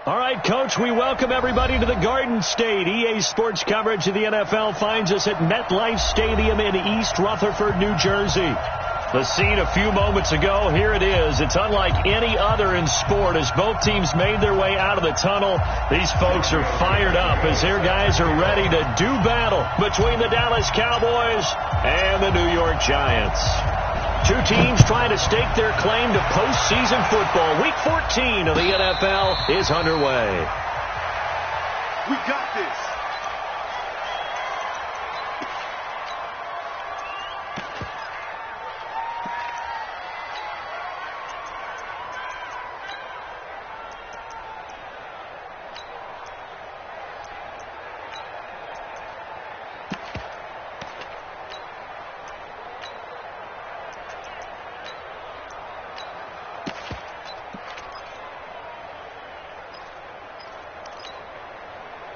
All right, Coach, we welcome everybody to the Garden State. EA Sports coverage of the NFL finds us at MetLife Stadium in East Rutherford, New Jersey. The scene a few moments ago, here it is. It's unlike any other in sport as both teams made their way out of the tunnel. These folks are fired up as their guys are ready to do battle between the Dallas Cowboys and the New York Giants. Two teams trying to stake their claim to postseason football. Week 14 of the NFL is underway. We got this.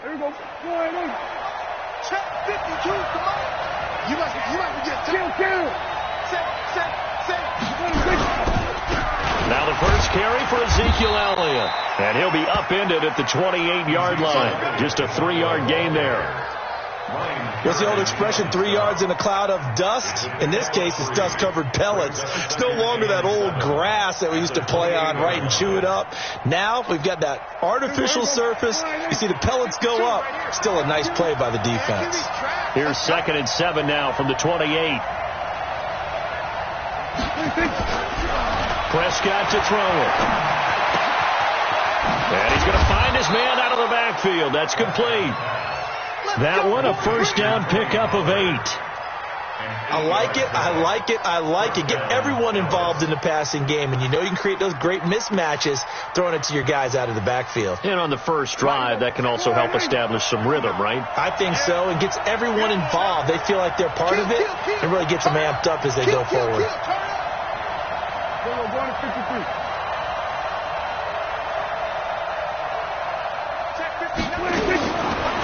There we go. Check 52. Come on. You must get kill. Set. Now the first carry for Ezekiel Elliott. And he'll be upended at the 28-yard line. Just a 3-yard gain there. What's the old expression, 3 yards in a cloud of dust? In this case, it's dust-covered pellets. It's no longer that old grass that we used to play on, right, and chew it up. Now we've got that artificial surface. You see the pellets go up. Still a nice play by the defense. Here's 2nd and 7 now from the 28. Prescott to throw it. And he's going to find his man out of the backfield. That's complete. That one, a first down pickup of 8. I like it. Get everyone involved in the passing game, and you know you can create those great mismatches throwing it to your guys out of the backfield. And on the first drive, that can also help establish some rhythm, right? I think so. It gets everyone involved. They feel like they're part of it, and really gets them amped up as they go forward.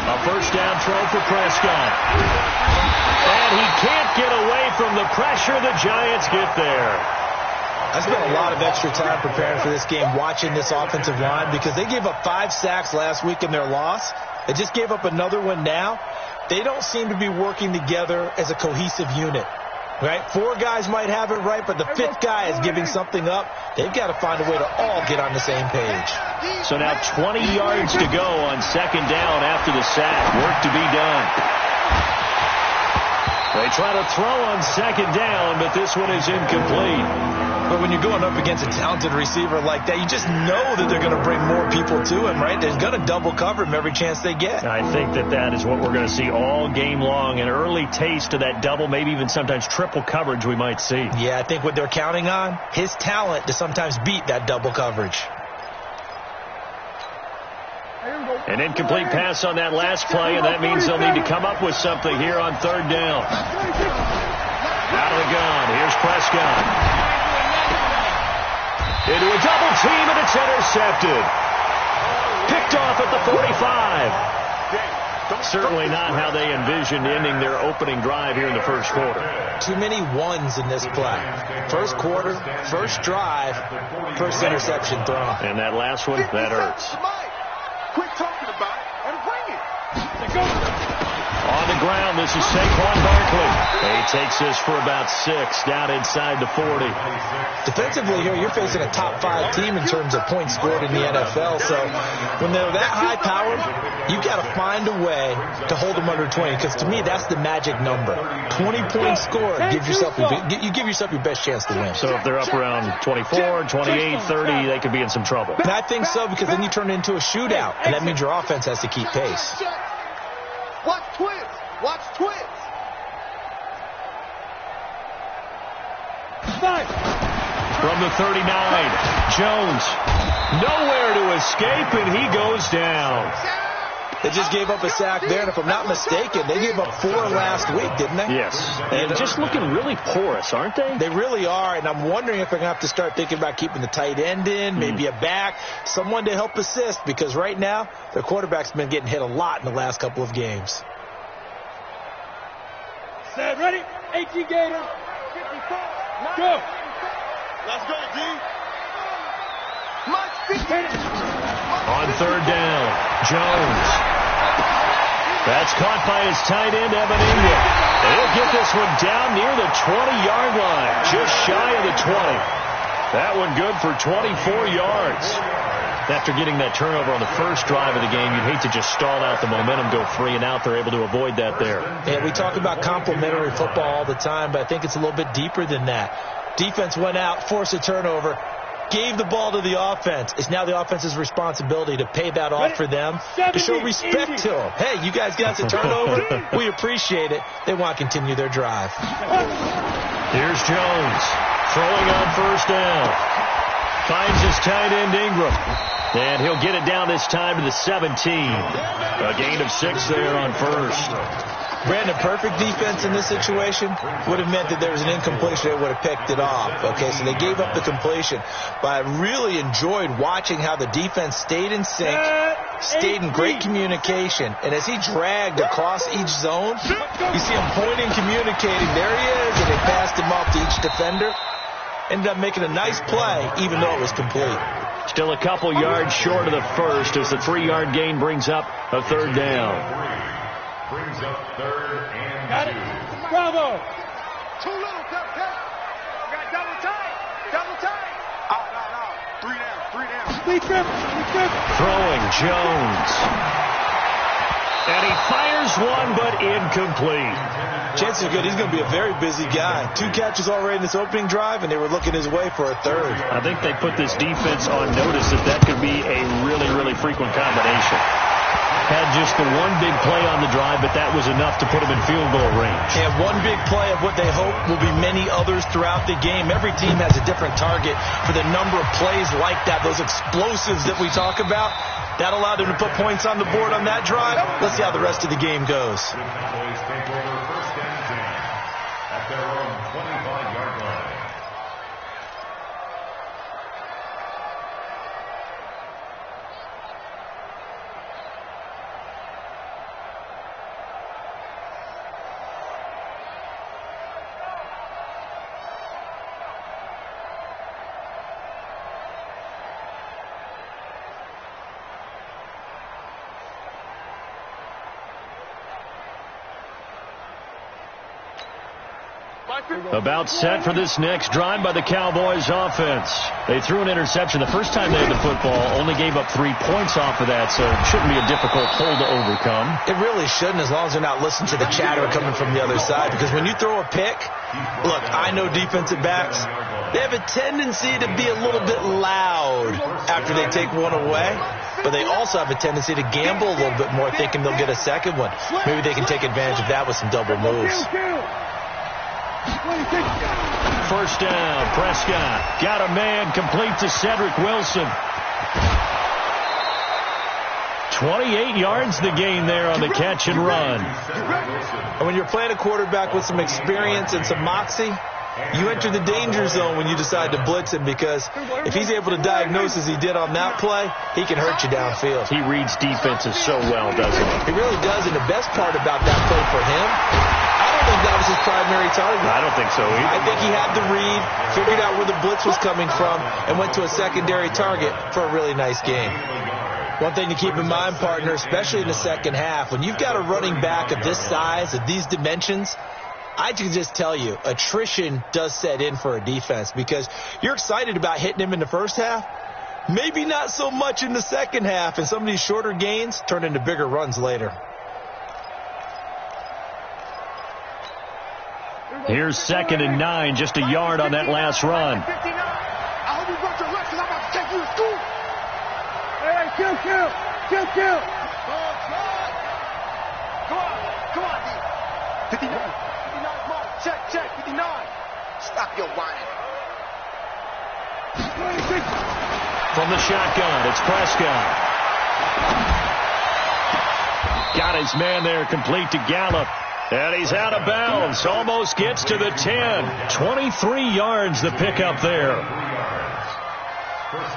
A first down throw for Prescott. And he can't get away from the pressure. The Giants get there. I spent a lot of extra time preparing for this game, watching this offensive line, because they gave up 5 sacks last week in their loss. They just gave up another one now. They don't seem to be working together as a cohesive unit. Right? 4 guys might have it right, but the 5th guy is giving something up. They've got to find a way to all get on the same page. So now 20 yards to go on 2nd down after the sack. Work to be done. They try to throw on 2nd down, but this one is incomplete. But when you're going up against a talented receiver like that, you just know that they're going to bring more people to him, right? They're going to double cover him every chance they get. I think that is what we're going to see all game long. An early taste of that double, maybe even sometimes triple coverage we might see. Yeah, I think what they're counting on, his talent to sometimes beat that double coverage. An incomplete pass on that last play, and that means they'll need to come up with something here on 3rd down. Out of the gun, here's Prescott. Into a double team, and it's intercepted. Picked off at the 45. Certainly not how they envisioned ending their opening drive here in the first quarter. Too many ones in this play. First quarter, first drive, first interception thrown. And that last one, that hurts. Quit talking about it and bring it. On the ground, this is Saquon Barkley. He takes this for about 6 down inside the 40. Defensively here, you're facing a top 5 team in terms of points scored in the NFL. So when they're that high powered, you've got to find a way to hold them under 20. Because to me, that's the magic number. 20 points scored, you give yourself your best chance to win. So if they're up around 24, 28, 30, they could be in some trouble. And I think so, because then you turn it into a shootout, and that means your offense has to keep pace. Watch twins. From the 39, Jones nowhere to escape, and he goes down. They just gave up a sack there, and if I'm not mistaken, they gave up 4 last week, didn't they? Yes. And just looking really porous, aren't they? They really are, and I'm wondering if they're going to have to start thinking about keeping the tight end in, maybe a back, someone to help assist, because right now, their quarterback's been getting hit a lot in the last couple of games. Set, ready? 18 Gator. Go. Let's go, D. On On third down, Jones. That's caught by his tight end, Evan Ingram. And he'll get this one down near the 20-yard line, just shy of the 20. That one good for 24 yards. After getting that turnover on the first drive of the game, you'd hate to just stall out the momentum, go 3 and out. They're able to avoid that there. Yeah, we talk about complementary football all the time, but I think it's a little bit deeper than that. Defense went out, forced a turnover, gave the ball to the offense. It's now the offense's responsibility to pay that off for them, to show respect to them. Hey, you guys got the turnover. We appreciate it. They want to continue their drive. Here's Jones throwing on first down. Finds his tight end, Ingram. And he'll get it down this time to the 17. A gain of 6 there on first. Brandon, perfect defense in this situation would have meant that there was an incompletion. They would have picked it off. Okay, so they gave up the completion. But I really enjoyed watching how the defense stayed in sync, stayed in great communication. And as he dragged across each zone, you see him pointing, communicating. There he is, and they passed him off to each defender. Ended up making a nice play, even though it was complete. Still a couple yards short of the first as the 3-yard gain brings up a third down. Brings up third and Got it. Bravo. Too little, Captain. Got double tight. Double tight. No. 3 down. Speed trip. Throwing Jones. And he fires one, but incomplete. Chances are good he's going to be a very busy guy. 2 catches already in this opening drive, and they were looking his way for a third. I think they put this defense on notice that could be a really, really frequent combination. Had just the one big play on the drive, but that was enough to put him in field goal range. And one big play of what they hope will be many others throughout the game. Every team has a different target for the number of plays like that, those explosives that we talk about. That allowed them to put points on the board on that drive. Let's see how the rest of the game goes. Cowboys take over first and 10 at their own 25-yard line. About set for this next drive by the Cowboys offense. They threw an interception the first time they had the football, only gave up 3 points off of that, so it shouldn't be a difficult hole to overcome. It really shouldn't, as long as they're not listening to the chatter coming from the other side, because when you throw a pick, look, I know defensive backs, they have a tendency to be a little bit loud after they take one away, but they also have a tendency to gamble a little bit more, thinking they'll get a second one. Maybe they can take advantage of that with some double moves. First down, Prescott got a man, complete to Cedric Wilson. 28 yards the gain there on the catch and run. And when you're playing a quarterback with some experience and some moxie, you enter the danger zone when you decide to blitz him, because if he's able to diagnose as he did on that play, he can hurt you downfield. He reads defenses so well, doesn't he? He really does, and the best part about that play for him, I don't think that was his primary target. I don't think so either. I think he had the read, figured out where the blitz was coming from, and went to a secondary target for a really nice game. One thing to keep in mind, partner, especially in the second half, when you've got a running back of this size, of these dimensions, I can just tell you, attrition does set in for a defense, because you're excited about hitting him in the first half, maybe not so much in the second half, and some of these shorter gains turn into bigger runs later. Here's 2nd and 9, just a yard on that last run. I hope you brought your lunch, because I'm about to take you to school. Hey, kill. Come on, D. 59, mark. Check, 59. Stop your whining. From the shotgun, it's Prescott. Got his man there, complete to Gallup. And he's out of bounds, almost gets to the 10. 23 yards the pickup there.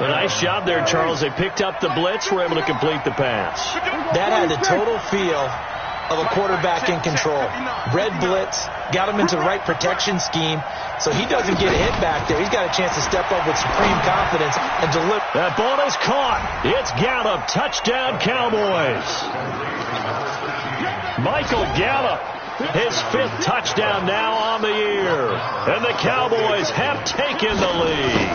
A nice job there, Charles. They picked up the blitz, were able to complete the pass. That had the total feel of a quarterback in control. Red blitz, got him into the right protection scheme, so he doesn't get hit back there. He's got a chance to step up with supreme confidence and deliver. That ball is caught. It's Gallup. Touchdown, Cowboys. Michael Gallup, his 5th touchdown now on the year. And the Cowboys have taken the lead.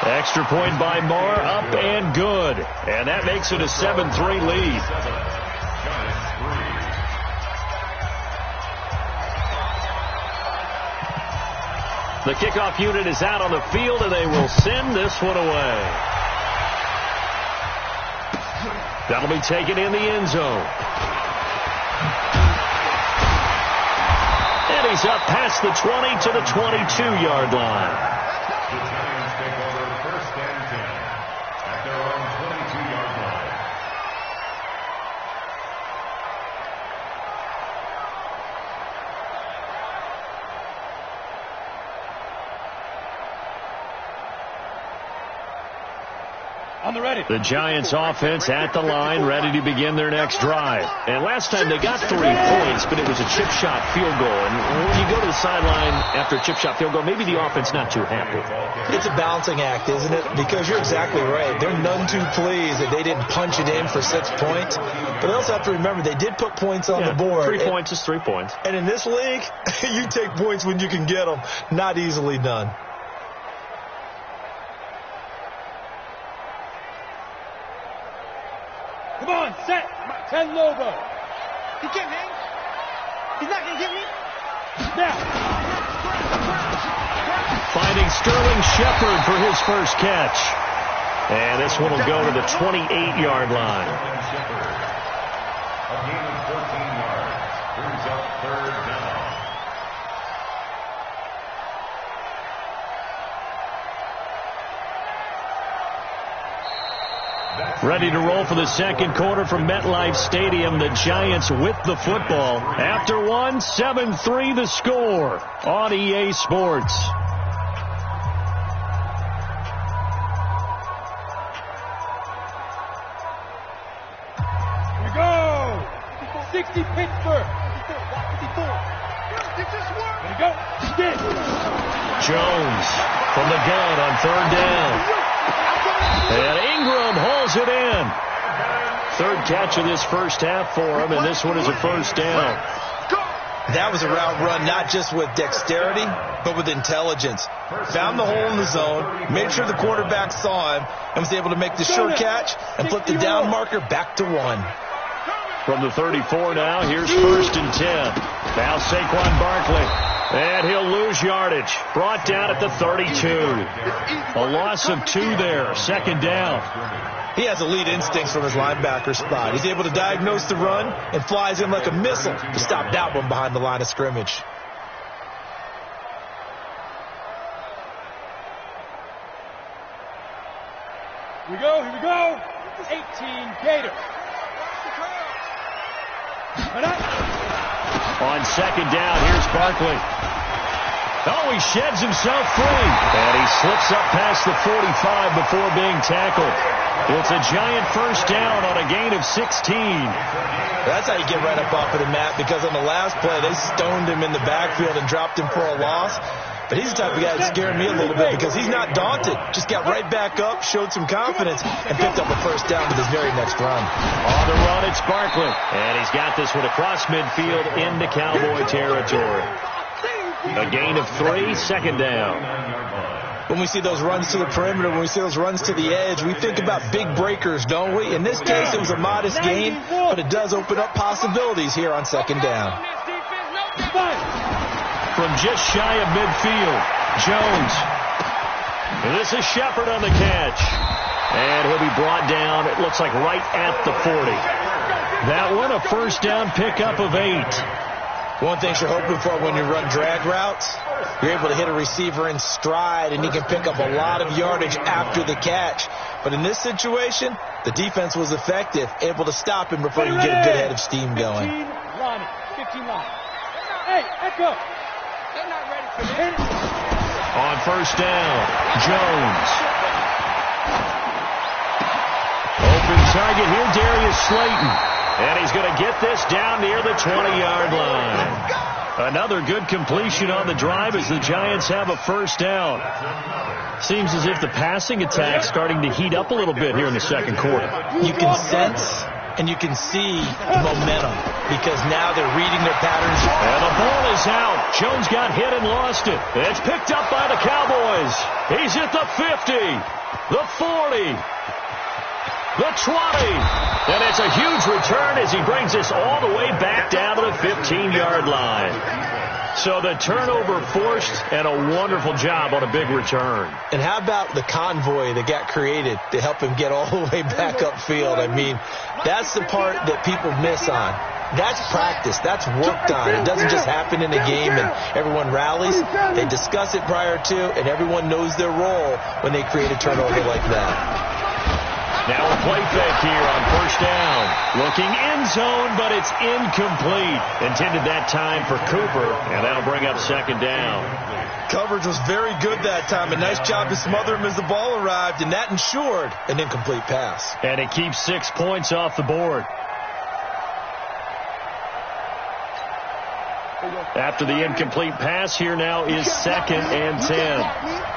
Extra point by Marr, up and good. And that makes it a 7-3 lead. The kickoff unit is out on the field, and they will send this one away. That'll be taken in the end zone. And he's up past the 20 to the 22-yard line. The Giants offense at the line, ready to begin their next drive. And last time they got 3 points, but it was a chip shot field goal. And when you go to the sideline after a chip shot field goal, maybe the offense not too happy. It's a balancing act, isn't it? Because you're exactly right. They're none too pleased that they didn't punch it in for 6 points. But they also have to remember they did put points on the board. 3 points is 3 points. And in this league, you take points when you can get them. Not easily done. Come on, set. 10 Lobo. He can't hang. He's not going to get me. Now. Finding Sterling Shepard for his first catch. And this one will go to the 28-yard line. A gain of 14 yards. Brings up 3rd down. Ready to roll for the second quarter from MetLife Stadium. The Giants with the football. After one, 7-3 the score on EA Sports. Here we go. 60 Pittsburgh. 54. Did this work? Here we go. Stick. Jones from the gun on 3rd down. And Ingram hauls it in. 3rd catch of this first half for him, and this one is a first down. That was a route run not just with dexterity, but with intelligence. Found the hole in the zone, made sure the quarterback saw him, and was able to make the sure catch and flip the down marker back to 1. From the 34 now, here's 1st and 10. Now Saquon Barkley. And he'll lose yardage. Brought down at the 32. A loss of 2 there. 2nd down. He has elite instincts from his linebacker spot. He's able to diagnose the run and flies in like a missile to stop that one behind the line of scrimmage. Here we go. Here we go. 18 Gator. On 2nd down, here's Barkley. Oh, he sheds himself free. And he slips up past the 45 before being tackled. It's a Giant first down on a gain of 16. That's how you get right up off of the mat, because on the last play, they stoned him in the backfield and dropped him for a loss. But he's the type of guy that scared me a little bit because he's not daunted. Just got right back up, showed some confidence, and picked up a first down with his very next run. On the run, it's Barkley. And he's got this one across midfield into Cowboy territory. A gain of 3, 2nd down. When we see those runs to the perimeter, when we see those runs to the edge, we think about big breakers, don't we? In this case, it was a modest gain, but it does open up possibilities here on 2nd down. From just shy of midfield, Jones. And this is Shepard on the catch. And he'll be brought down, it looks like right at the 40. That one, a first down pickup of 8. One thing you're hoping for when you run drag routes, you're able to hit a receiver in stride, and he can pick up a lot of yardage after the catch. But in this situation, the defense was effective, able to stop him before you get a good head of steam going. 15 Lonnie. 15 Lonnie. Hey, echo. They're not ready for this. On first down, Jones. Open target here, Darius Slayton. And he's going to get this down near the 20-yard line. Another good completion on the drive as the Giants have a first down. Seems as if the passing attack's starting to heat up a little bit here in the second quarter. You can sense and you can see the momentum because now they're reading their patterns. And the ball is out. Jones got hit and lost it. It's picked up by the Cowboys. He's at the 50, the 40, the 20. And it's a huge return as he brings us all the way back down to the 15-yard line. So the turnover forced and a wonderful job on a big return. And how about the convoy that got created to help him get all the way back upfield? I mean, that's the part that people miss on. That's practice. That's worked on. It doesn't just happen in a game and everyone rallies. They discuss it prior to, and everyone knows their role when they create a turnover like that. Now a play fake here on first down. Looking end zone, but it's incomplete. Intended that time for Cooper, and that'll bring up second down. Coverage was very good that time. A nice job to smother him as the ball arrived, and that ensured an incomplete pass. And it keeps 6 points off the board. After the incomplete pass, here now is 2nd and 10.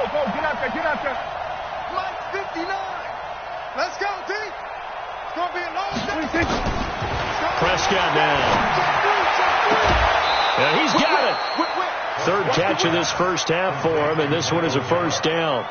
Go, get out there. Mike 59. Let's go, D. It's going to be a long day. Prescott now. And he's got it. Third catch of this first half for him, and this one is a first down.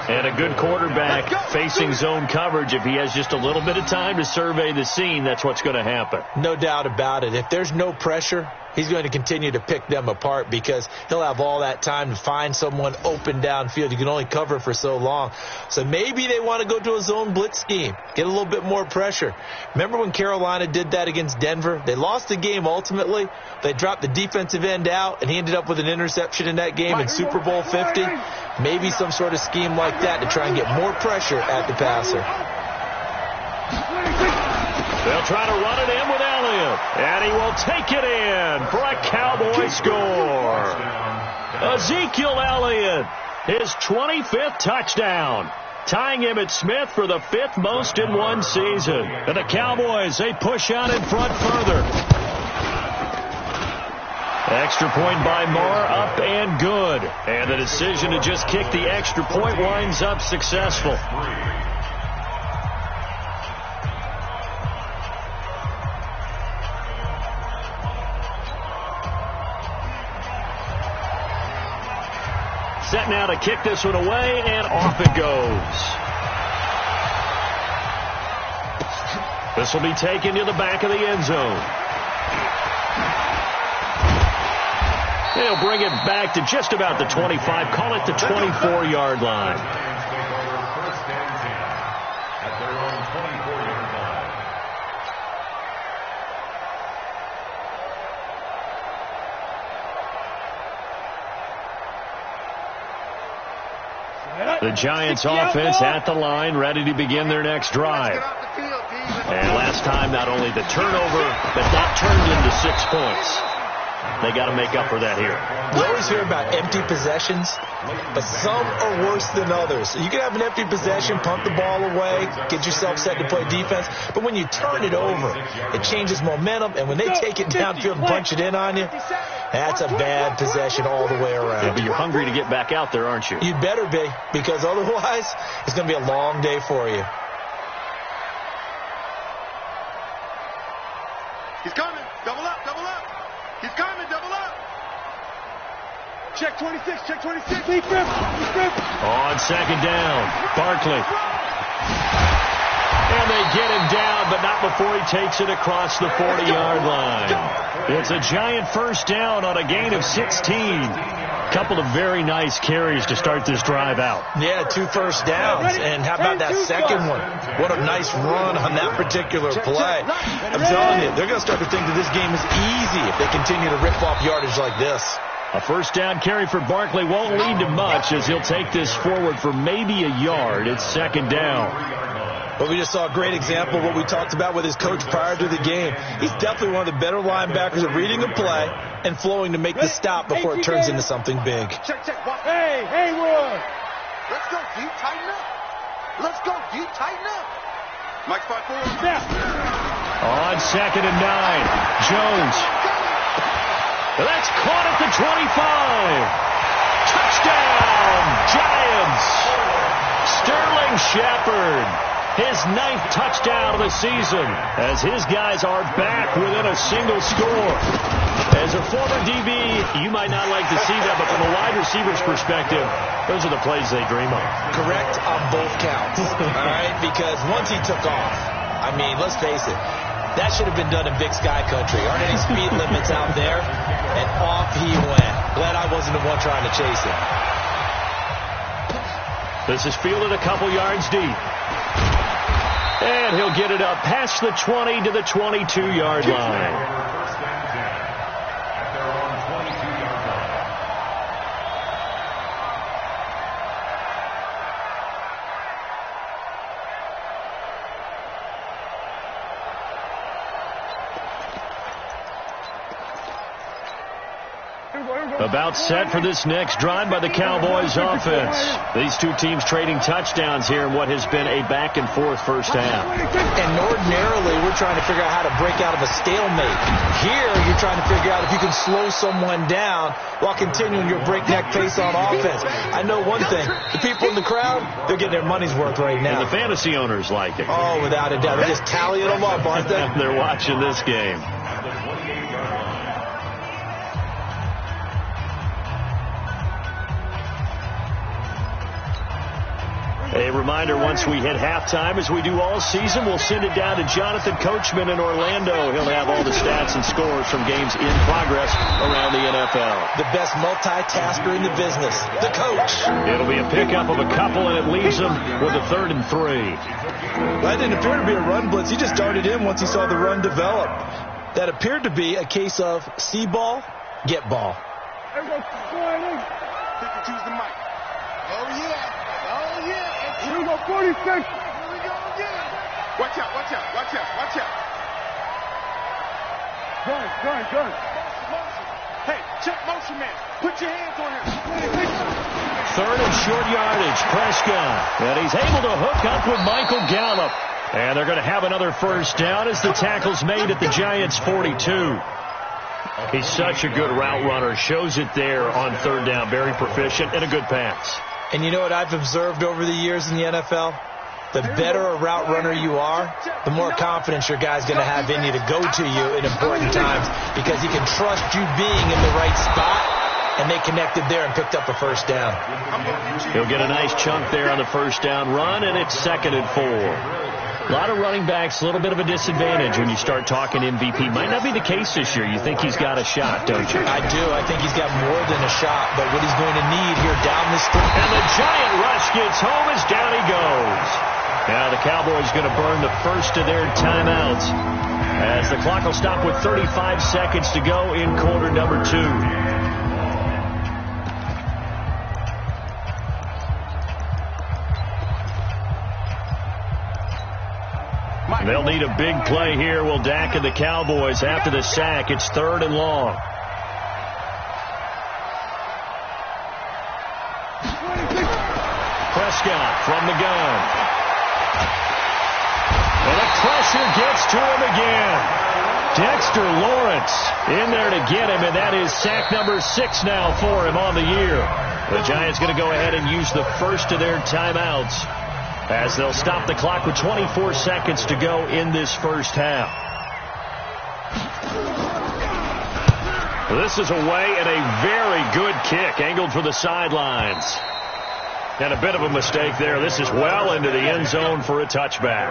And a good quarterback facing zone coverage. If he has just a little bit of time to survey the scene, that's what's going to happen. No doubt about it. If there's no pressure, he's going to continue to pick them apart because he'll have all that time to find someone open downfield. You can only cover for so long. So maybe they want to go to a zone blitz scheme, get a little bit more pressure. Remember when Carolina did that against Denver? They lost the game ultimately. They dropped the defensive end out, and he ended up with an interception in that game in Super Bowl 50. Maybe some sort of scheme like that to try and get more pressure at the passer. They'll try to run it in with Elliott, and he will take it in for a Cowboy score. Ezekiel Elliott, his 25th touchdown, tying Emmitt Smith for the 5th most in one season. And the Cowboys, they push out in front further. Extra point by Marr, up and good. And the decision to just kick the extra point winds up successful. Set now to kick this one away, and off it goes. This will be taken to the back of the end zone. They'll bring it back to just about the 25, call it the 24-yard line. First and 10 at their own 24-yard line. The Giants offense at the line, ready to begin their next drive. And last time, not only the turnover, but that turned into 6 points. They got to make up for that here. You always hear about empty possessions, but some are worse than others. So you can have an empty possession, punt the ball away, get yourself set to play defense. But when you turn it over, it changes momentum. And when they take it downfield and punch it in on you, that's a bad possession all the way around. Yeah, but you're hungry to get back out there, aren't you? You'd better be, because otherwise it's going to be a long day for you. He's coming. Double up, double up. He's coming, double up. Check 26, check 26. On second down, Barkley. And they get him down, but not before he takes it across the 40-yard line. It's a Giant first down on a gain of 16. Couple of very nice carries to start this drive out. Yeah, 2 first downs. And how about that second one? What a nice run on that particular play. I'm telling you, they're going to start to think that this game is easy if they continue to rip off yardage like this. A first down carry for Barkley won't lead to much as he'll take this forward for maybe a yard. It's second down. But we just saw a great example of what we talked about with his coach prior to the game. He's definitely one of the better linebackers at reading a play and flowing to make the stop before it turns into something big. Check. Hey, Haywood. Let's go deep, tighten up. Let's go deep, tighten up. Mike 5-4. On 2nd and 9, Jones. That's caught at the 25. Touchdown, Giants. Sterling Shepard, his 9th touchdown of the season, as his guys are back within a single score. As a former DB, you might not like to see that, but from a wide receiver's perspective, those are the plays they dream of. Correct on both counts, all right? Because once he took off, I mean, let's face it, that should have been done in Big Sky Country. Aren't any speed limits out there? And off he went. Glad I wasn't the one trying to chase him. This is fielded a couple yards deep. And he'll get it up past the 20 to the 22-yard line. About set for this next drive by the Cowboys offense. These two teams trading touchdowns here in what has been a back-and-forth first half. And ordinarily, we're trying to figure out how to break out of a stalemate. Here, you're trying to figure out if you can slow someone down while continuing your breakneck pace on offense. I know one thing. The people in the crowd, they're getting their money's worth right now. And the fantasy owners like it. Oh, without a doubt. They're just tallying them up, aren't they? They're watching this game. A reminder, once we hit halftime, as we do all season, we'll send it down to Jonathan Coachman in Orlando. He'll have all the stats and scores from games in progress around the NFL. The best multitasker in the business, the coach. It'll be a pickup of a couple, and it leaves them with a 3rd and 3. That didn't appear to be a run blitz. He just darted in once he saw the run develop. That appeared to be a case of see ball, get ball. Choose the mic. Oh, yeah. Oh, yeah. Here we go, 46. Here we go again. Watch out. Gun. Hey, check motion man. Put your hands on him. 3rd and short yardage, Prescott. And he's able to hook up with Michael Gallup. And they're going to have another first down as the tackle's made at the Giants' 42. He's such a good route runner. Shows it there on 3rd down. Very proficient and a good pass. And you know what I've observed over the years in the NFL? The better a route runner you are, the more confidence your guy's going to have in you to go to you in important times, because he can trust you being in the right spot, and they connected there and picked up a first down. He'll get a nice chunk there on the first down run, and it's 2nd and 4. A lot of running backs, a little bit of a disadvantage when you start talking MVP. Might not be the case this year. You think he's got a shot, don't you? I do. I think he's got more than a shot, but what he's going to need here down the stretch. And the Giant rush gets home as down he goes. Now the Cowboys going to burn the first of their timeouts as the clock will stop with 35 seconds to go in quarter number 2. They'll need a big play here. Will Dak and the Cowboys after the sack. It's 3rd and long. Prescott from the gun. And the pressure gets to him again. Dexter Lawrence in there to get him, and that is sack number 6 now for him on the year. The Giants going to go ahead and use the first of their timeouts as they'll stop the clock with 24 seconds to go in this first half. This is away and a very good kick angled for the sidelines. And a bit of a mistake there. This is well into the end zone for a touchback.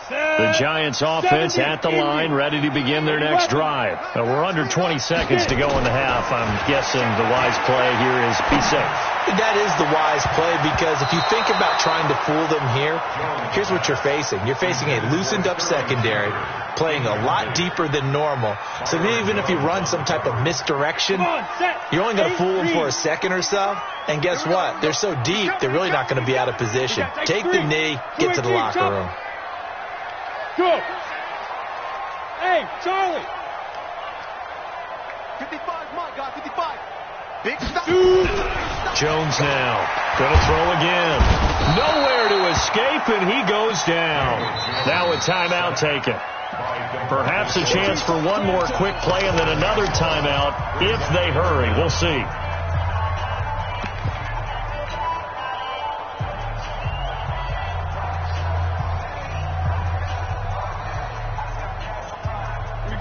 The Giants offense at the line, ready to begin their next drive. We're under 20 seconds to go in the half. I'm guessing the wise play here is be safe. That is the wise play, because if you think about trying to fool them here, here's what you're facing. You're facing a loosened up secondary, playing a lot deeper than normal. So even if you run some type of misdirection, you're only going to fool them for a second or so. And guess what? They're so deep, they're really not going to be out of position. Take the knee, get to the locker room. Go. Hey, Charlie. 55, my God, 55. Big stop. Jones now. Going to throw again. Nowhere to escape, and he goes down. Now a timeout taken. Perhaps a chance for one more quick play and then another timeout if they hurry. We'll see.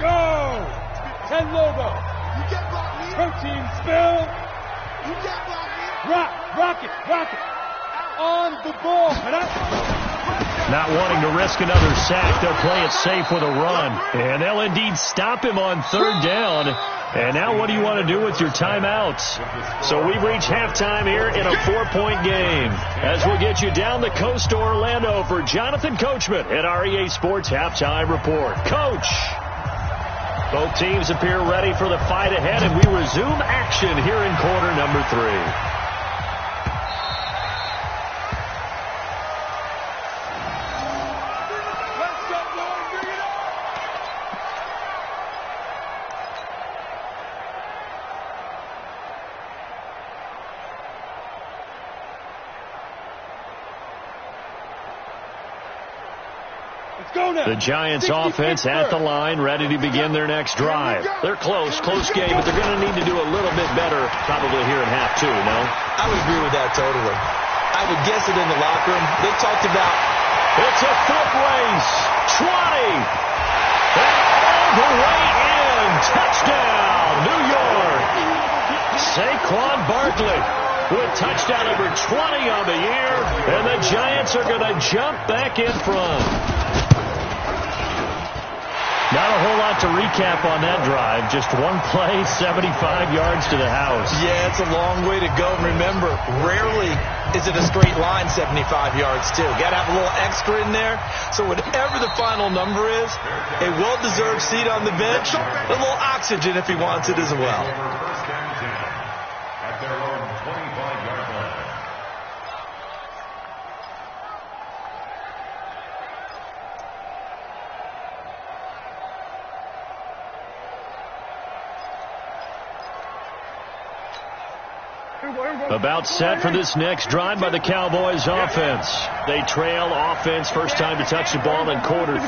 Go! 10 Lobo. You get blocked, man. Protein spill. You get blocked, man. Rock it. On the ball. Not wanting to risk another sack, they'll play it safe with a run. And they'll indeed stop him on third down. And now what do you want to do with your timeouts? So we've reached halftime here in a 4-point game. As we'll get you down the coast to Orlando for Jonathan Coachman at our EA Sports Halftime Report. Coach! Both teams appear ready for the fight ahead, and we resume action here in quarter number 3. The Giants offense at the line, ready to begin their next drive. They're close game, but they're going to need to do a little bit better probably here in half 2, no? I would agree with that totally. I would guess it in the locker room. They talked about... It's a foot race. 20. And all the way in. Touchdown, New York. Saquon Barkley with touchdown number 20 on the year. And the Giants are going to jump back in front. Not a whole lot to recap on that drive. Just one play, 75 yards to the house. Yeah, it's a long way to go. And remember, rarely is it a straight line 75 yards, too. Got to have a little extra in there. So whatever the final number is, a well-deserved seat on the bench, a little oxygen if he wants it as well. At their own 25-yard line. About set for this next drive by the Cowboys offense. They trail offense, first time to touch the ball in quarter 3,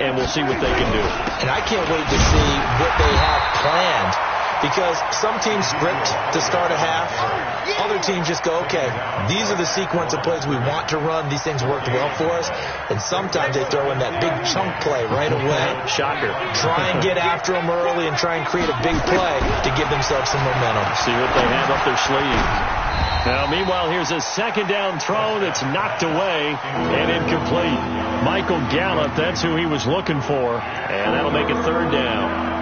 and we'll see what they can do. And I can't wait to see what they have planned, because some teams script to start a half. Other teams just go, okay, these are the sequence of plays we want to run. These things worked well for us. And sometimes they throw in that big chunk play right away. Shocker. Try and get after them early and try and create a big play to give themselves some momentum. See what they have up their sleeve. Now, meanwhile, here's a second down throw that's knocked away and incomplete. Michael Gallup, that's who he was looking for. And that'll make it third down.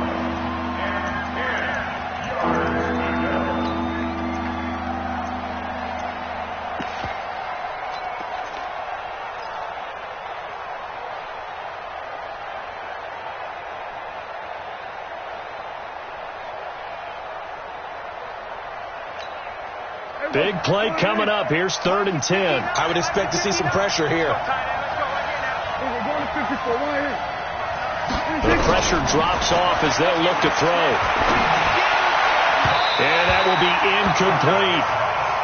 Big play coming up. Here's 3rd and 10. I would expect to see some pressure here. The pressure drops off as they'll look to throw. And that will be incomplete.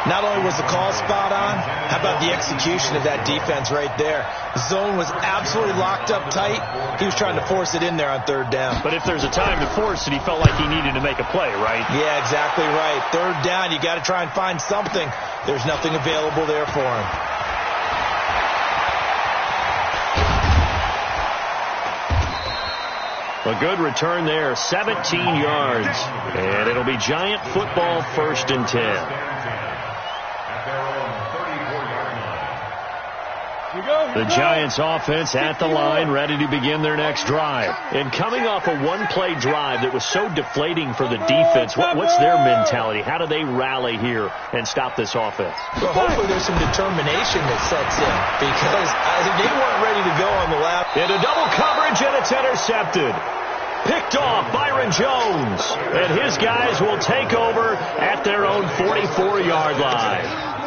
Not only was the call spot on, how about the execution of that defense right there? The zone was absolutely locked up tight. He was trying to force it in there on 3rd down. But if there's a time to force it, he felt like he needed to make a play, right? Yeah, exactly right. 3rd down, you got to try and find something. There's nothing available there for him. A good return there, 17 yards. And it'll be Giant football, 1st and 10. The Giants offense at the line, ready to begin their next drive. And coming off a one-play drive that was so deflating for the defense, what's their mentality? How do they rally here and stop this offense? Well, hopefully there's some determination that sets in, because they weren't ready to go on the lap. Into double coverage, and it's intercepted. Picked off Byron Jones. And his guys will take over at their own 44-yard line.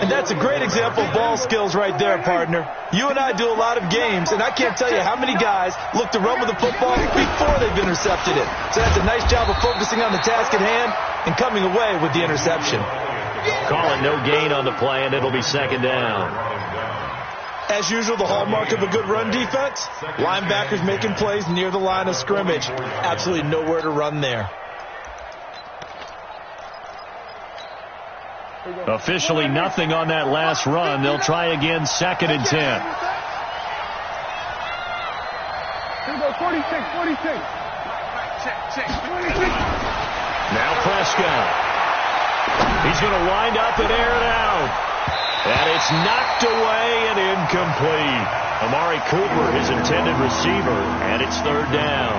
And that's a great example of ball skills right there, partner. You and I do a lot of games, and I can't tell you how many guys look to run with the football before they've intercepted it. So that's a nice job of focusing on the task at hand and coming away with the interception. Call it no gain on the play, and it'll be second down. As usual, the hallmark of a good run defense, linebackers making plays near the line of scrimmage. Absolutely nowhere to run there. Officially nothing on that last run. They'll try again, 2nd and 10. Here we go, 46. Check. 46. Now Prescott. He's going to wind up and air it out. And it's knocked away and incomplete. Amari Cooper, his intended receiver, and it's 3rd down.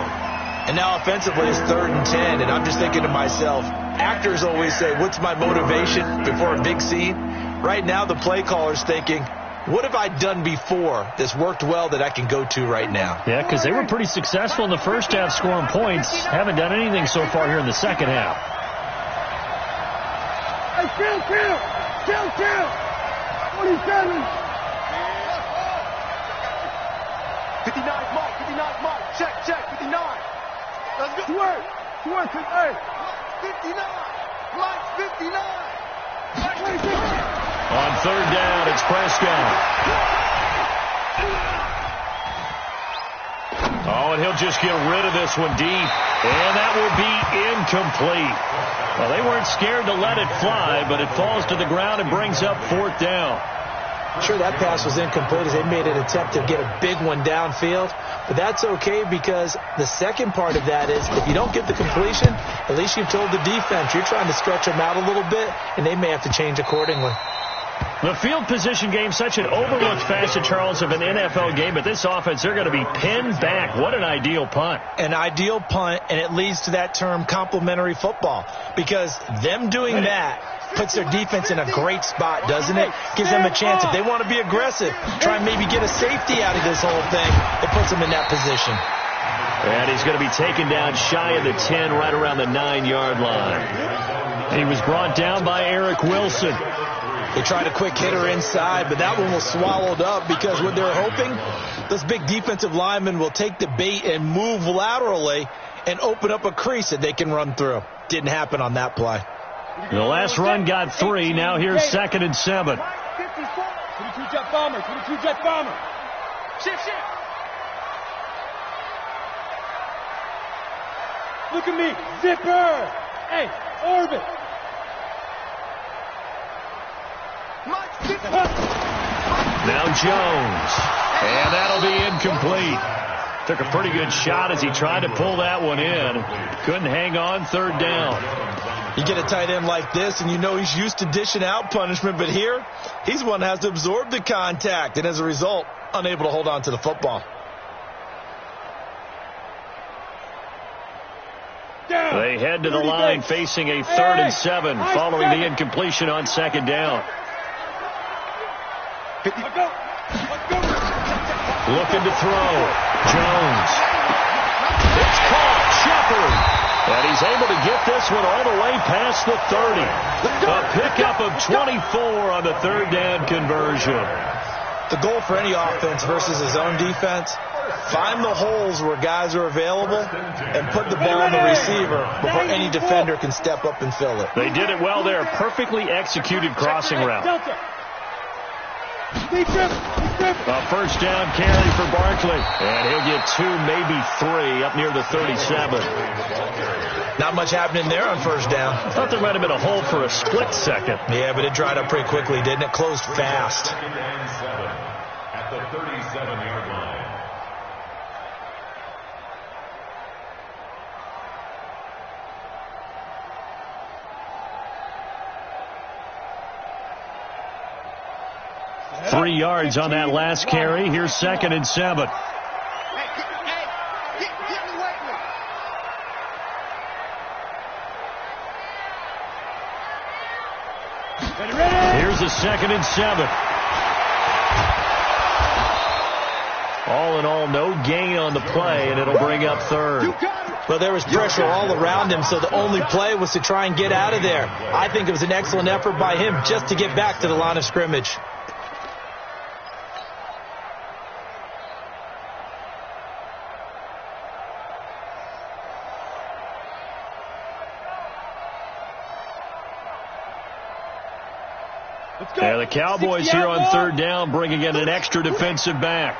And now offensively it's 3rd and 10, and I'm just thinking to myself, actors always say, what's my motivation before a big scene? Right now the play caller's thinking, what have I done before that's worked well that I can go to right now? Yeah, because they were pretty successful in the first half scoring points. Haven't done anything so far here in the second half. Hey, kill. 47. 59, Mike. Check, 59. Let's go. To work, hey. 59. Mike, 59. Mike, 26. On 3rd down, it's Prescott. Oh, and he'll just get rid of this one deep. And that will be incomplete. Well, they weren't scared to let it fly, but it falls to the ground and brings up 4th down. Sure, that pass was incomplete as they made an attempt to get a big one downfield. But that's okay, because the second part of that is if you don't get the completion, at least you've told the defense you're trying to stretch them out a little bit, and they may have to change accordingly. The field position game, such an overlooked facet, Charles, of an NFL game. But this offense, they're going to be pinned back. What an ideal punt. An ideal punt, and it leads to that term complementary football, because them doing that puts their defense in a great spot, doesn't it? Gives them a chance. If they want to be aggressive, try and maybe get a safety out of this whole thing, it puts them in that position. And he's going to be taken down shy of the 10, right around the 9-yard line. He was brought down by Eric Wilson. They tried a quick hitter inside, but that one was swallowed up, because what they're hoping, those big defensive linemen will take the bait and move laterally and open up a crease that they can run through. Didn't happen on that play. The last run got 3. Now here's 2nd and 7. 22 jet bomber. Shift. Look at me. Zipper. Hey, orbit. Now Jones. And that'll be incomplete. Took a pretty good shot as he tried to pull that one in. Couldn't hang on. 3rd down. You get a tight end like this, and you know he's used to dishing out punishment, but here, he's one that has to absorb the contact, and as a result, unable to hold on to the football. They head to the line facing a 3rd and 7 following the incompletion on 2nd down. Looking to throw. Jones. It's caught. Shepard. And he's able to get this one all the way past the 30. A pickup of 24 on the 3rd down conversion. The goal for any offense versus his own defense, find the holes where guys are available and put the ball on the receiver before any defender can step up and fill it. They did it well there. Perfectly executed crossing route. A 1st down carry for Barkley. And he'll get 2, maybe 3 up near the 37. Not much happening there on 1st down. I thought there might have been a hole for a split second. Yeah, but it dried up pretty quickly, didn't it? Closed fast. 2nd and 7 at the 37-yard line. 3 yards on that last carry. Here's 2nd and 7. Here's a 2nd and 7. All in all, no gain on the play, and it'll bring up 3rd. Well, there was pressure all around him, so the only play was to try and get out of there. I think it was an excellent effort by him just to get back to the line of scrimmage. Yeah, the Cowboys here on 3rd down, bringing in an extra defensive back.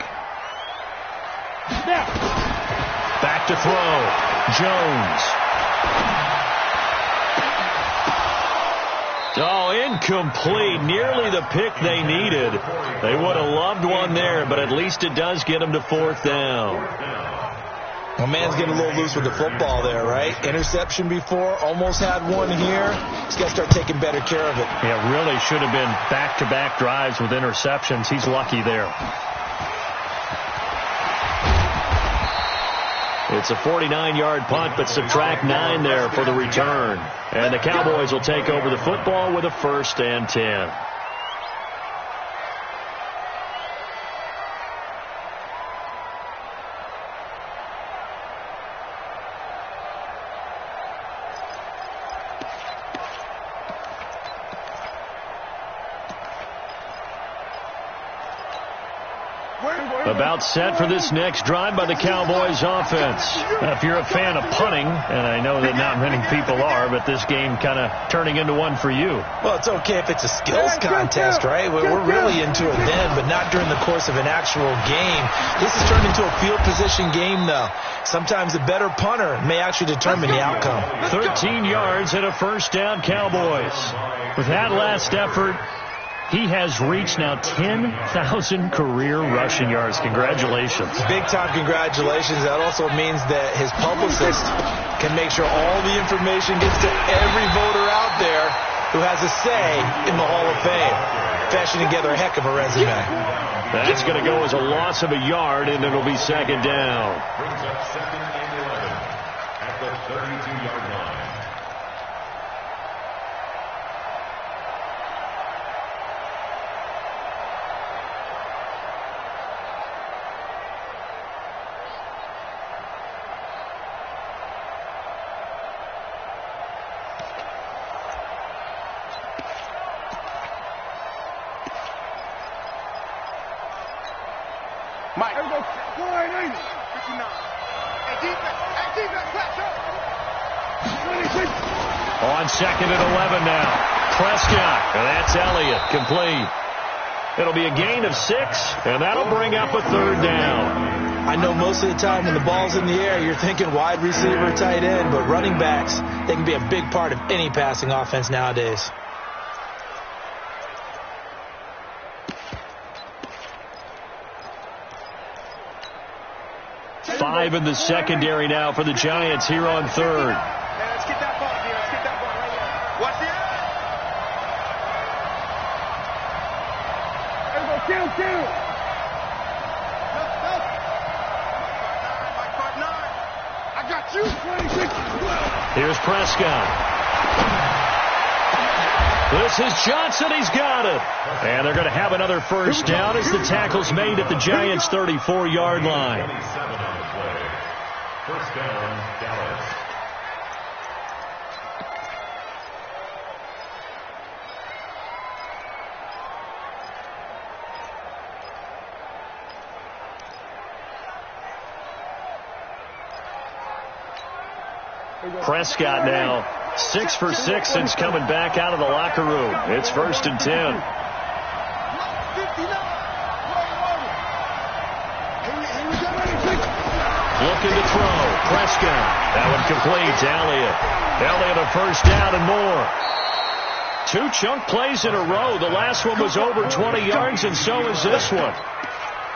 Back to throw. Jones. Oh, incomplete. Nearly the pick they needed. They would have loved one there, but at least it does get them to 4th down. Well, man's getting a little loose with the football there, right? Interception before, almost had one here. He's got to start taking better care of it. Yeah, really should have been back-to-back drives with interceptions. He's lucky there. It's a 49-yard punt, but subtract 9 there for the return. And the Cowboys will take over the football with a 1st and 10. About set for this next drive by the Cowboys offense. If you're a fan of punting, and I know that not many people are, but this game kind of turning into one for you. Well, it's okay if it's a skills contest, right? We're really into it then, but not during the course of an actual game. This has turned into a field position game, though. Sometimes a better punter may actually determine the outcome. 13 yards and a 1st down, Cowboys. With that last effort, he has reached now 10,000 career rushing yards. Congratulations. Big-time congratulations. That also means that his publicist can make sure all the information gets to every voter out there who has a say in the Hall of Fame. Fashioning together a heck of a resume. That's going to go as a loss of a yard, and it'll be 2nd down. Brings up 2nd and 11 at the 32-yard line. Mike. There we go. 59. Hey, defense, clap up. 26. On 2nd and 11 now. Prescott. And that's Elliott. Complete. It'll be a gain of 6, and that'll bring up a 3rd down. I know most of the time when the ball's in the air, you're thinking wide receiver, tight end, but running backs, they can be a big part of any passing offense nowadays. Five in the secondary now for the Giants here on 3rd. Let's get that ball, dude. Let's get that ball right here. Watch it. There we go. Kill. No. Mike 5'9". I got you. 26. Here's Prescott. This is Johnson. He's got it. And they're going to have another 1st down as the tackle's made at the Giants' 34-yard line. 27 on the play. 1st down, Dallas. Prescott now 6 for 6 since coming back out of the locker room. It's 1st and 10. Looking to throw. Prescott. That one complete to Elliott. Elliott a 1st down and more. 2 chunk plays in a row. The last one was over 20 yards, and so is this one.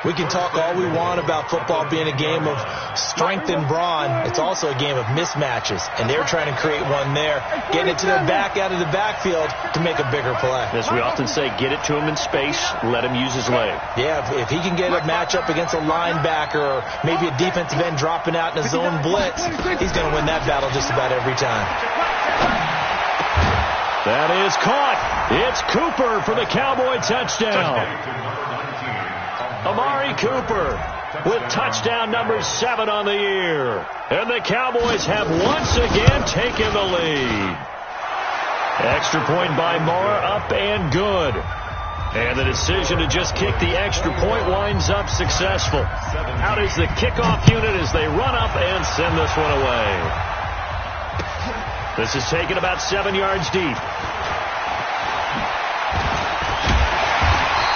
We can talk all we want about football being a game of strength and brawn. It's also a game of mismatches, and they're trying to create one there, getting it to their back out of the backfield to make a bigger play. As we often say, get it to him in space, let him use his leg. Yeah, if he can get a matchup against a linebacker or maybe a defensive end dropping out in a zone blitz, he's going to win that battle just about every time. That is caught. It's Cooper for the Cowboy touchdown. Amari Cooper with touchdown number 7 on the year. And the Cowboys have once again taken the lead. Extra point by Moore, up and good. And the decision to just kick the extra point winds up successful. Out is the kickoff unit as they run up and send this one away. This is taken about 7 yards deep.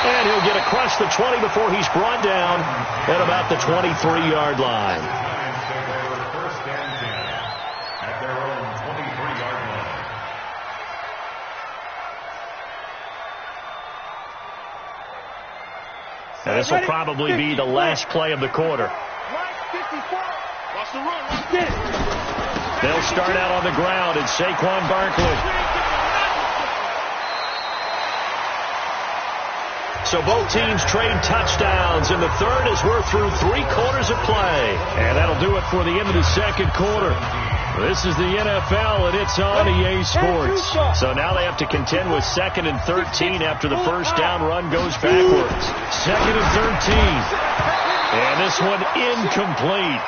And he'll get across the 20 before he's brought down at about the 23-yard line. First and 10 at their own 23-yard line. And this will probably be the last play of the quarter. They'll start out on the ground. It's Saquon Barkley. So both teams trade touchdowns in the third as we're through 3 quarters of play. And that'll do it for the end of the second quarter. This is the NFL, and it's on EA Sports. So now they have to contend with 2nd and 13 after the first down run goes backwards. 2nd and 13. And this one incomplete.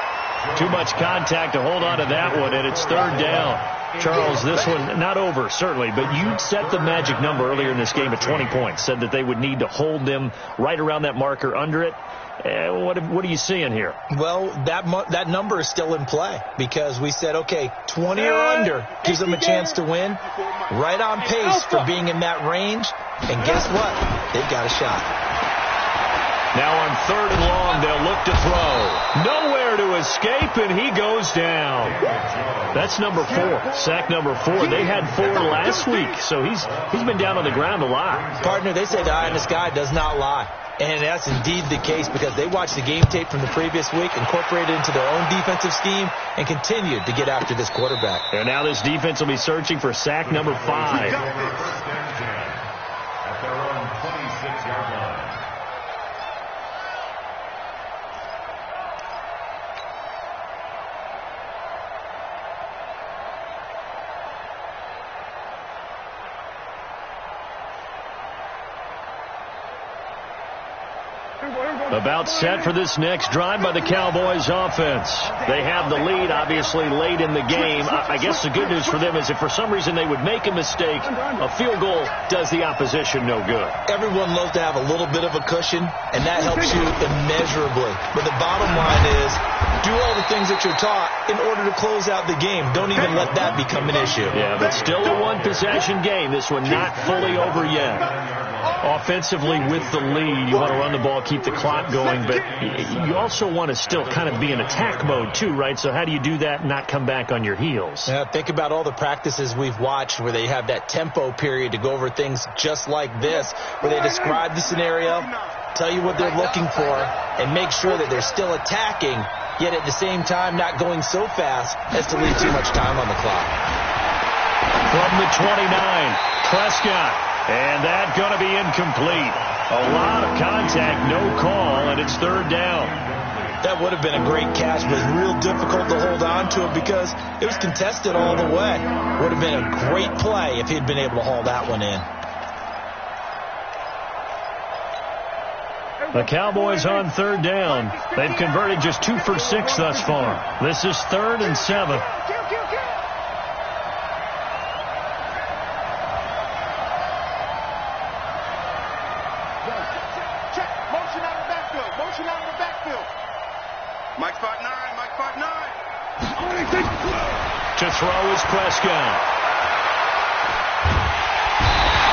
Too much contact to hold on to that one, and it's 3rd down. Charles, this one not over, certainly, but you set the magic number earlier in this game at 20 points, said that they would need to hold them right around that marker under it. What are you seeing here? Well, that number is still in play because we said, okay, 20 or under gives them a chance to win. Right on pace for being in that range, and guess what? They've got a shot. Now on 3rd and long, they'll look to throw. Nowhere to escape, and he goes down. That's number 4, sack number 4. They had 4 last week, so he's been down on the ground a lot. Partner, they say the eye in the sky does not lie. And that's indeed the case because they watched the game tape from the previous week, incorporated it into their own defensive scheme, and continued to get after this quarterback. And now this defense will be searching for sack number 5. First and 10 at their own 26-yard line. About set for this next drive by the Cowboys offense. They have the lead, obviously, late in the game. I guess the good news for them is if for some reason they would make a mistake, a field goal does the opposition no good. Everyone loves to have a little bit of a cushion, and that helps you immeasurably. But the bottom line is, do all the things that you're taught in order to close out the game. Don't even let that become an issue. Yeah, but still a one-possession game. This one not fully over yet. Offensively with the lead, you want to run the ball, keep the clock going, but you also want to still kind of be in attack mode too, right? So how do you do that and not come back on your heels? Yeah, think about all the practices we've watched where they have that tempo period to go over things just like this, where they describe the scenario, tell you what they're looking for, and make sure that they're still attacking, yet at the same time not going so fast as to leave too much time on the clock. From the 29, Prescott. And that's going to be incomplete. A lot of contact, no call, and it's 3rd down. That would have been a great catch, but real difficult to hold on to it because it was contested all the way. Would have been a great play if he'd been able to haul that one in. The Cowboys on 3rd down. They've converted just 2 for 6 thus far. This is 3rd and 7. To throw is Prescott.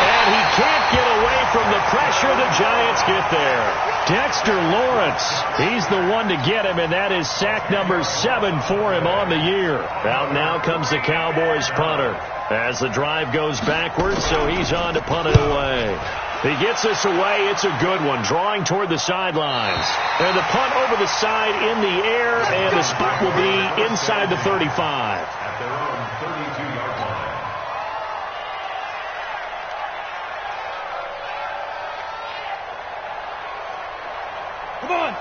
And he can't get away from the pressure. The Giants get there. Dexter Lawrence, he's the one to get him, and that is sack number 7 for him on the year. Out now comes the Cowboys punter as the drive goes backwards, so he's on to punt it away. He gets this away. It's a good one, drawing toward the sidelines. And the punt over the side in the air, and the spot will be inside the 35. At their own 32-yard line.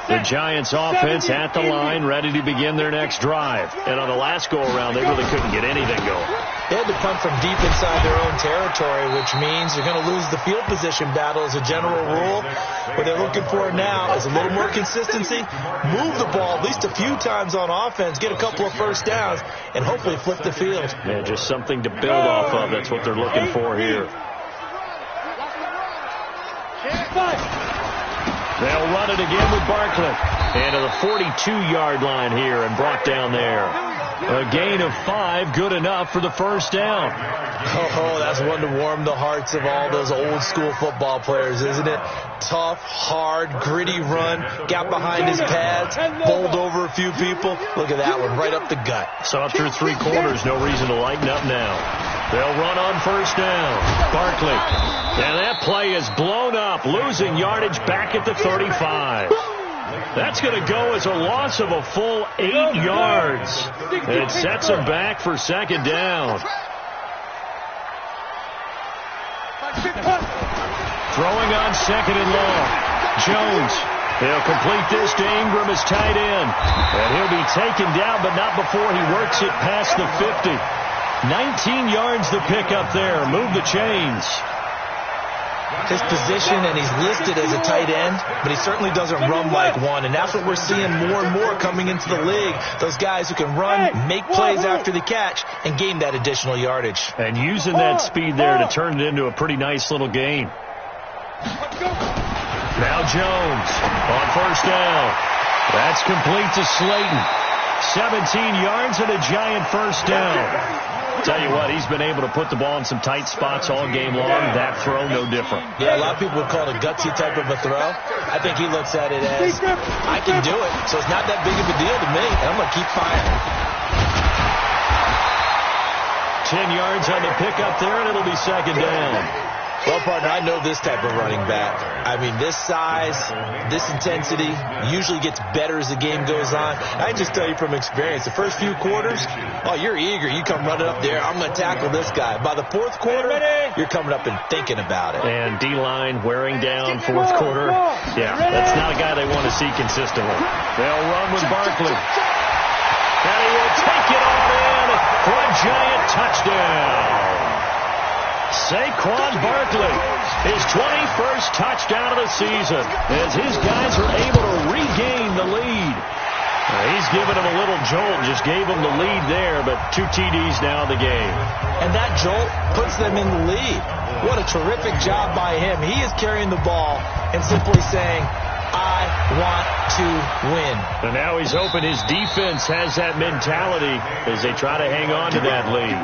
The Giants offense at the line, ready to begin their next drive. And on the last go-around, they really couldn't get anything going. They had to punt from deep inside their own territory, which means they're going to lose the field position battle as a general rule. What they're looking for now is a little more consistency, move the ball at least a few times on offense, get a couple of first downs, and hopefully flip the field. Yeah, just something to build off of. That's what they're looking for here. They'll run it again with Barkley. And to the 42-yard line here and brought down there. A gain of 5, good enough for the first down. Oh, that's one to warm the hearts of all those old-school football players, isn't it? Tough, hard, gritty run, got behind his pads, bowled over a few people. Look at that one, right up the gut. Saw it through 3 quarters, no reason to lighten up now. They'll run on first down. Barkley. And that play is blown up, losing yardage back at the 35. That's going to go as a loss of a full 8 yards. And it sets him back for second down. Throwing on second and long. Jones. He'll complete this to Ingram as tight end. And he'll be taken down, but not before he works it past the 50. 19 yards to pick up there. Move the chains. His position, and he's listed as a tight end, but he certainly doesn't run like one, and that's what we're seeing more and more coming into the league. Those guys who can run, make plays after the catch, and gain that additional yardage. And using that speed there to turn it into a pretty nice little game. Now Jones on first down. That's complete to Slayton. 17 yards and a giant first down. Tell you what, he's been able to put the ball in some tight spots all game long. That throw, no different. Yeah, a lot of people would call it a gutsy type of a throw. I think he looks at it as, I can do it, so it's not that big of a deal to me, and I'm going to keep firing. 10 yards on the pickup there, and it'll be second down. Well, partner, I know this type of running back. I mean, this size, this intensity usually gets better as the game goes on. I can just tell you from experience, the first few quarters, oh, you're eager. You come running up there. I'm going to tackle this guy. By the fourth quarter, you're coming up and thinking about it. And D-line wearing down fourth quarter. Yeah, that's not a guy they want to see consistently. They'll run with Barkley. And he will take it all in for a giant touchdown. Saquon Barkley, his 21st touchdown of the season, as his guys are able to regain the lead. He's given him a little jolt, just gave him the lead there, but 2 TDs now in the game. And that jolt puts them in the lead. What a terrific job by him. He is carrying the ball and simply saying, I want to win. And now he's hoping his defense has that mentality as they try to hang on to that lead.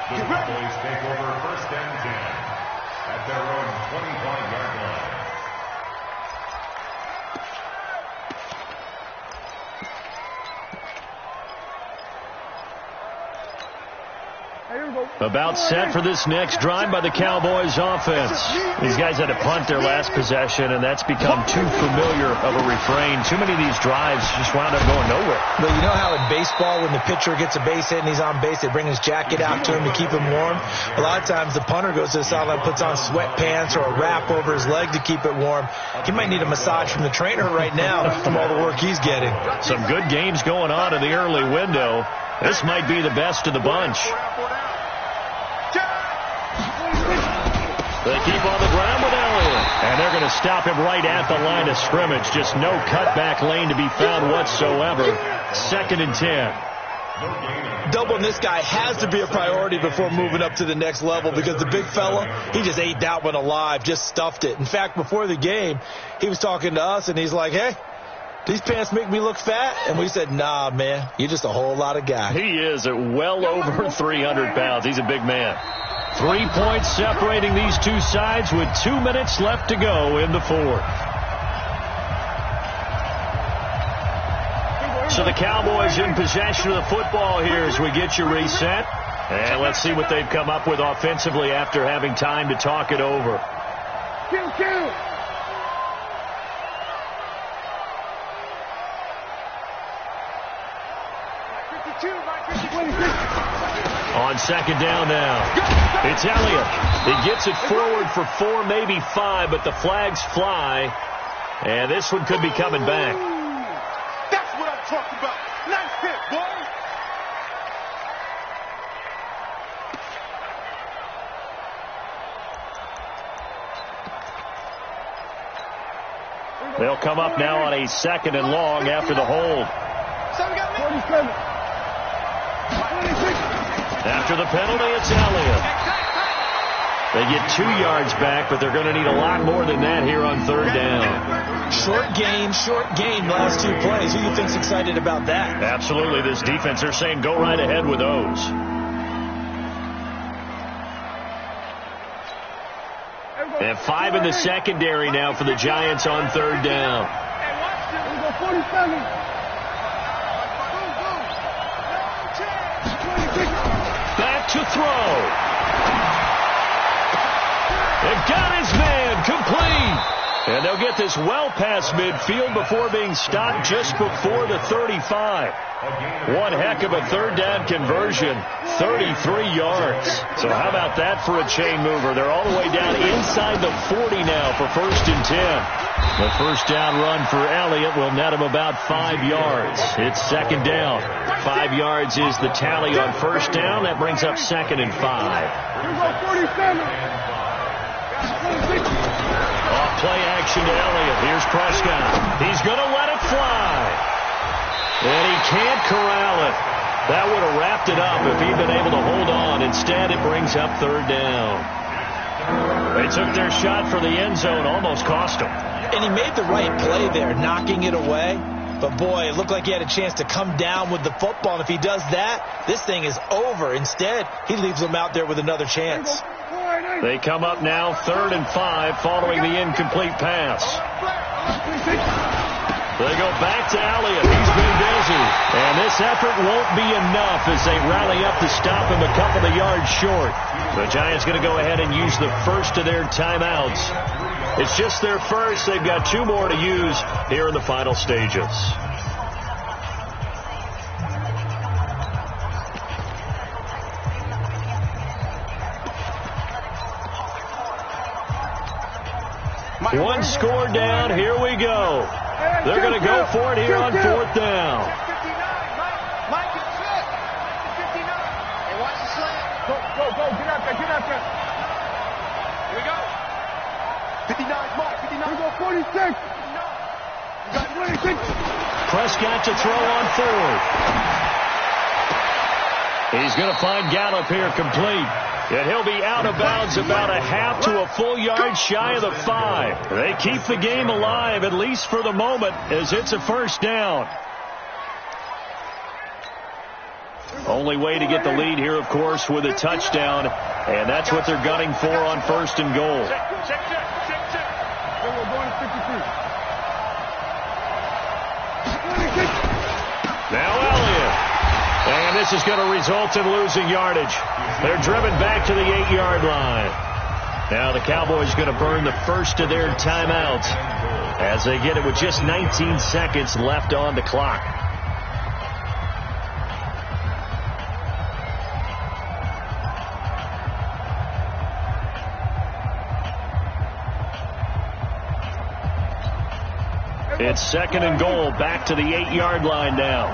The Cowboys take over first and 10 at their own 25-yard line. About set for this next drive by the Cowboys offense. These guys had to punt their last possession, and that's become too familiar of a refrain. Too many of these drives just wound up going nowhere. But you know how in baseball, when the pitcher gets a base hit and he's on base, they bring his jacket out to him to keep him warm? A lot of times the punter goes to the sideline, puts on sweatpants or a wrap over his leg to keep it warm. He might need a massage from the trainer right now from all the work he's getting. Some good games going on in the early window. This might be the best of the bunch. They keep on the ground with Elliott. And they're going to stop him right at the line of scrimmage. Just no cutback lane to be found whatsoever. 2nd and 10. Doubling this guy has to be a priority before moving up to the next level, because the big fella, he just ate that one alive, just stuffed it. In fact, before the game, he was talking to us, and he's like, hey, these pants make me look fat? And we said, nah, man, you're just a whole lot of guy. He is at well over 300 pounds. He's a big man. 3 points separating these two sides with 2 minutes left to go in the fourth. So the Cowboys in possession of the football here as we get you reset. And let's see what they've come up with offensively after having time to talk it over. Kill. On second down now, it's Elliott. He gets it forward for 4, maybe 5, but the flags fly, and this one could be coming back. That's what I'm talking about. Nice hit, boy. They'll come up now on a 2nd and long after the hold. After the penalty, it's Elliott. They get 2 yards back, but they're going to need a lot more than that here on 3rd down. Short gain, last 2 plays. Who do you think's excited about that? Absolutely. This defense, they're saying go right ahead with those. And 5 in the secondary now for the Giants on 3rd down. Back to throw. They've got his man complete. And they'll get this well past midfield before being stopped just before the 35. One heck of a 3rd down conversion, 33 yards. So how about that for a chain mover? They're all the way down inside the 40 now for 1st and 10. The 1st down run for Elliott will net him about 5 yards. It's 2nd down. 5 yards is the tally on 1st down. That brings up 2nd and 5. Off play action to Elliott. Here's Prescott. He's going to let it fly. And he can't corral it. That would have wrapped it up if he'd been able to hold on. Instead, it brings up 3rd down. They took their shot for the end zone, almost cost him. And he made the right play there, knocking it away. But, boy, it looked like he had a chance to come down with the football. And if he does that, this thing is over. Instead, he leaves them out there with another chance. They come up now 3rd and 5 following the incomplete pass. They go back to Elliott. He's been busy. And this effort won't be enough as they rally up to stop him a couple of yards short. The Giants going to go ahead and use the first of their timeouts. It's just their first. They've got 2 more to use here in the final stages. One score down. Here we go. They're going to go for it here on 4th down. Mike is set. 59. Hey, watch the slant. Go. Get out there. Here we go. 59's Mike. 59. We go 46. You got 26. Prescott to throw on 4th. He's going to find Gallup here complete. And he'll be out of bounds about a half to a full yard shy of the 5. They keep the game alive, at least for the moment, as it's a 1st down. Only way to get the lead here, of course, with a touchdown. And that's what they're gunning for on 1st and goal. Check. We're going to 53. Now Elliott. And this is going to result in losing yardage. They're driven back to the 8-yard line. Now the Cowboys going to burn the first of their timeouts as they get it with just 19 seconds left on the clock. It's 2nd and goal, back to the 8-yard line now.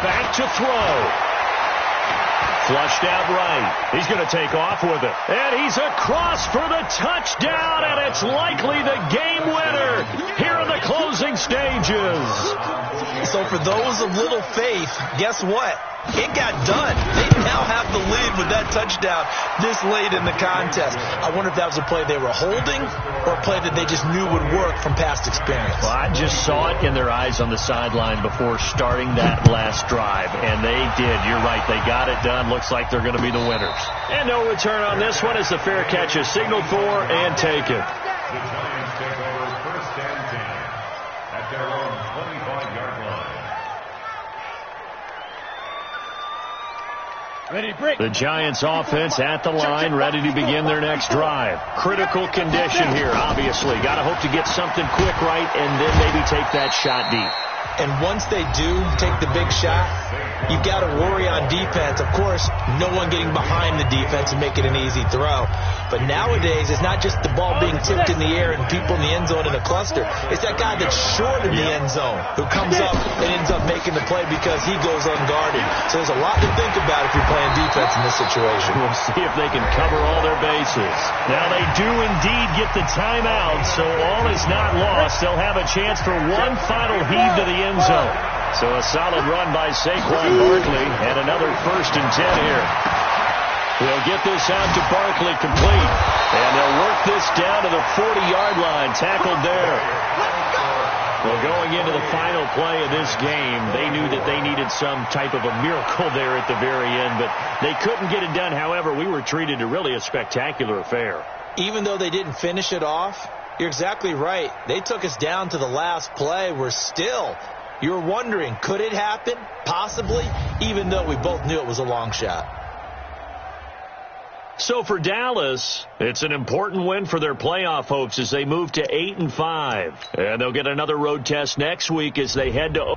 Back to throw. Flushed out right. He's going to take off with it. And he's across for the touchdown, and it's likely the game winner here in the closing stages. So for those of little faith, guess what? It got done. They now have the lead with that touchdown this late in the contest. I wonder if that was a play they were holding or a play that they just knew would work from past experience. Well, I just saw it in their eyes on the sideline before starting that last drive, and they did. You're right. They got it done. Looks like they're going to be the winners. And no return on this one as the fair catch is signaled for and taken. The Giants take over 1st and 10 at their own 25-yard line. The Giants offense at the line, ready to begin their next drive. Critical condition here, obviously. Got to hope to get something quick right and then maybe take that shot deep. And once they do take the big shot, you've got to worry on defense. Of course, no one getting behind the defense and make it an easy throw. But nowadays, it's not just the ball being tipped in the air and people in the end zone in a cluster. It's that guy that's short in the end zone who comes up and ends up making the play because he goes unguarded. So there's a lot to think about if you're playing defense in this situation. We'll see if they can cover all their bases. Now they do indeed get the timeout, so all is not lost. They'll have a chance for one final heave to the end zone. So a solid run by Saquon Barkley and another 1st and 10 here. He'll get this out to Barkley complete. And they'll work this down to the 40-yard line. Tackled there. Well, going into the final play of this game, they knew that they needed some type of a miracle there at the very end, but they couldn't get it done. However, we were treated to really a spectacular affair. Even though they didn't finish it off, you're exactly right. They took us down to the last play. You're wondering, could it happen? Possibly, even though we both knew it was a long shot. So for Dallas, it's an important win for their playoff hopes as they move to 8-5. And they'll get another road test next week as they head to